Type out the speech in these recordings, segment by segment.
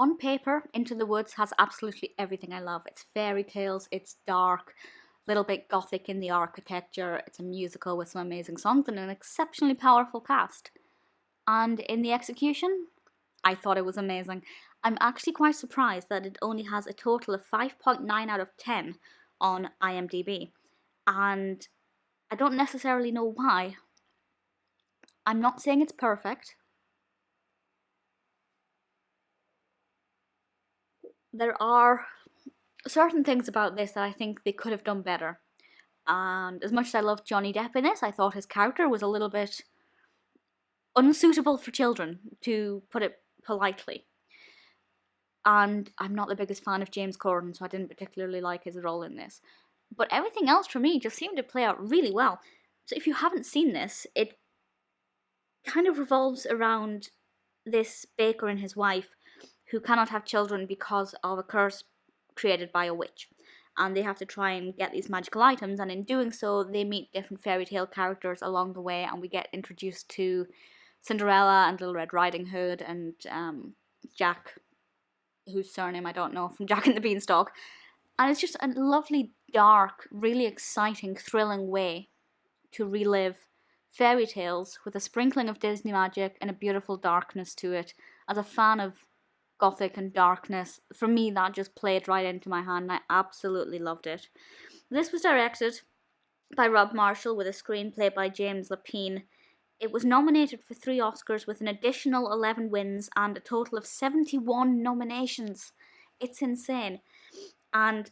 On paper, Into the Woods has absolutely everything I love. It's fairy tales, it's dark, a little bit gothic in the architecture, it's a musical with some amazing songs and an exceptionally powerful cast. And in the execution, I thought it was amazing. I'm actually quite surprised that it only has a total of 5.9 out of 10 on IMDb. And I don't necessarily know why. I'm not saying it's perfect. There are certain things about this that I think they could have done better. And as much as I loved Johnny Depp in this, I thought his character was a little bit unsuitable for children, to put it politely. And I'm not the biggest fan of James Corden, so I didn't particularly like his role in this. But everything else for me just seemed to play out really well. So if you haven't seen this, it kind of revolves around this baker and his wife who cannot have children because of a curse created by a witch. And they have to try and get these magical items, and in doing so, they meet different fairy tale characters along the way, and we get introduced to Cinderella and Little Red Riding Hood and Jack, whose surname I don't know, from Jack and the Beanstalk. And it's just a lovely, dark, really exciting, thrilling way to relive fairy tales with a sprinkling of Disney magic and a beautiful darkness to it. As a fan of gothic and darkness, for me that just played right into my hand and I absolutely loved it. This was directed by Rob Marshall with a screenplay by James Lapine. It was nominated for 3 Oscars with an additional 11 wins and a total of 71 nominations. It's insane. And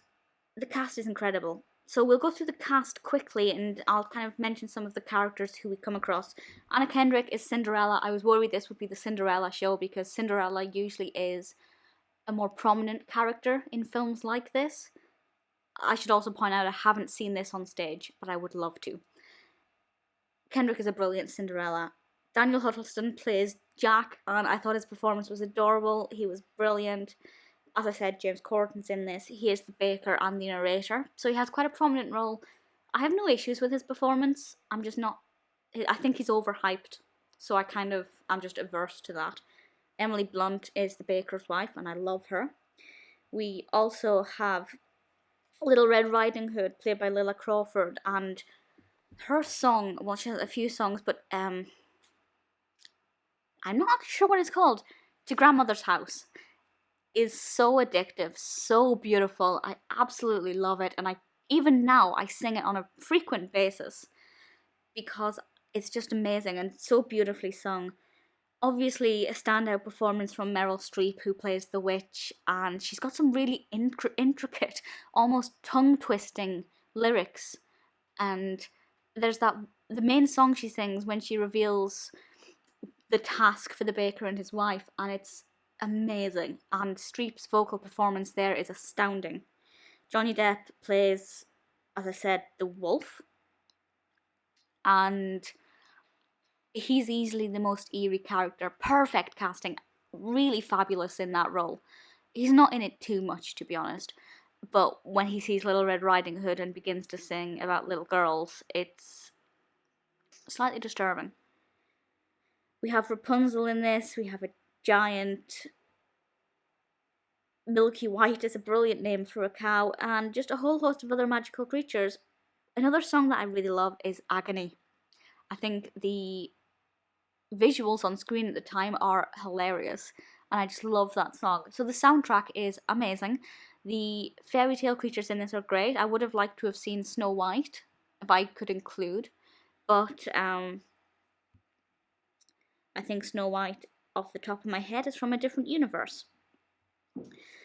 the cast is incredible. So we'll go through the cast quickly and I'll kind of mention some of the characters who we come across. Anna Kendrick is Cinderella. I was worried this would be the Cinderella show because Cinderella usually is a more prominent character in films like this. I should also point out I haven't seen this on stage, but I would love to. Kendrick is a brilliant Cinderella. Daniel Huddleston plays Jack, and I thought his performance was adorable. He was brilliant. As I said, James Corden's in this. He is the baker and the narrator, so he has quite a prominent role. I have no issues with his performance. I'm just not... I think he's overhyped, so I'm just averse to that. Emily Blunt is the baker's wife, and I love her. We also have Little Red Riding Hood, played by Lilla Crawford, and her song, well, she has a few songs, but I'm not actually sure what it's called, To Grandmother's House, is so addictive, so beautiful. I absolutely love it, and even now I sing it on a frequent basis because it's just amazing and so beautifully sung. Obviously, a standout performance from Meryl Streep, who plays the witch, and she's got some really intricate, almost tongue-twisting lyrics. And there's the main song she sings when she reveals the task for the baker and his wife, and it's amazing, and Streep's vocal performance there is astounding. Johnny Depp plays, as I said, the wolf, and he's easily the most eerie character. Perfect casting, really fabulous in that role. He's not in it too much, to be honest, but when he sees Little Red Riding Hood and begins to sing about little girls, it's slightly disturbing. We have Rapunzel in this, we have a giant. Milky White is a brilliant name for a cow, and just a whole host of other magical creatures. Another song that I really love is Agony. I think the visuals on screen at the time are hilarious, and I just love that song. So the soundtrack is amazing. The fairy tale creatures in this are great. I would have liked to have seen Snow White, if I could include, but I think Snow White, off the top of my head, is from a different universe.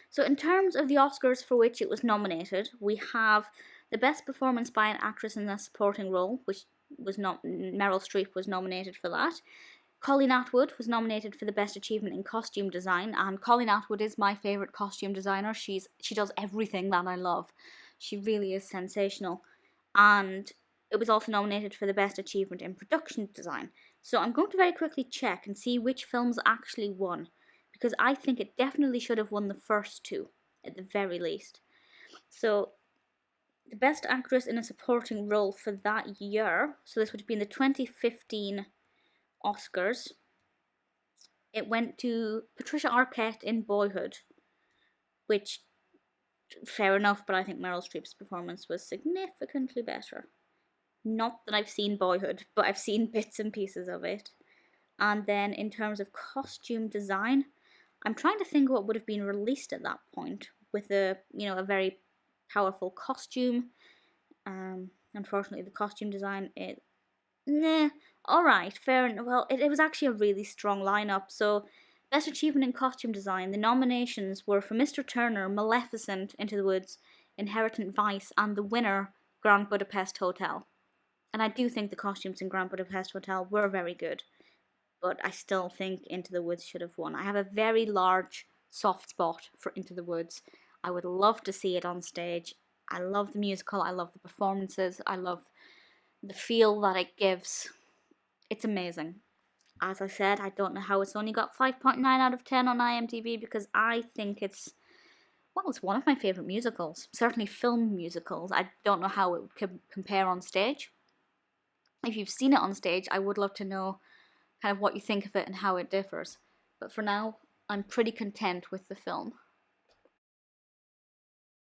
So in terms of the Oscars for which it was nominated, we have the Best Performance by an Actress in a Supporting Role, which was not Meryl Streep was nominated for that. Colleen Atwood was nominated for the Best Achievement in Costume Design, and Colleen Atwood is my favourite costume designer. She does everything that I love. She really is sensational. And it was also nominated for the Best Achievement in Production Design. So I'm going to very quickly check and see which films actually won, because I think it definitely should have won the first 2, at the very least. So, the Best Actress in a Supporting Role for that year, so this would have been the 2015 Oscars, it went to Patricia Arquette in Boyhood, which, fair enough, but I think Meryl Streep's performance was significantly better. Not that I've seen Boyhood, but I've seen bits and pieces of it. And then in terms of costume design, I'm trying to think what would have been released at that point with a very powerful costume. Unfortunately, the costume design, all right, fair enough. Well, it was actually a really strong lineup. So, best achievement in costume design, the nominations were for Mr. Turner, Maleficent, Into the Woods, Inherent Vice, and the winner, Grand Budapest Hotel. And I do think the costumes in Grand Budapest Hotel were very good, but I still think Into the Woods should have won. I have a very large soft spot for Into the Woods. I would love to see it on stage. I love the musical, I love the performances, I love the feel that it gives. It's amazing. As I said, I don't know how it's only got 5.9 out of 10 on IMDb, because I think it's one of my favourite musicals. Certainly film musicals. I don't know how it would compare on stage. If you've seen it on stage, I would love to know kind of what you think of it and how it differs. But for now, I'm pretty content with the film.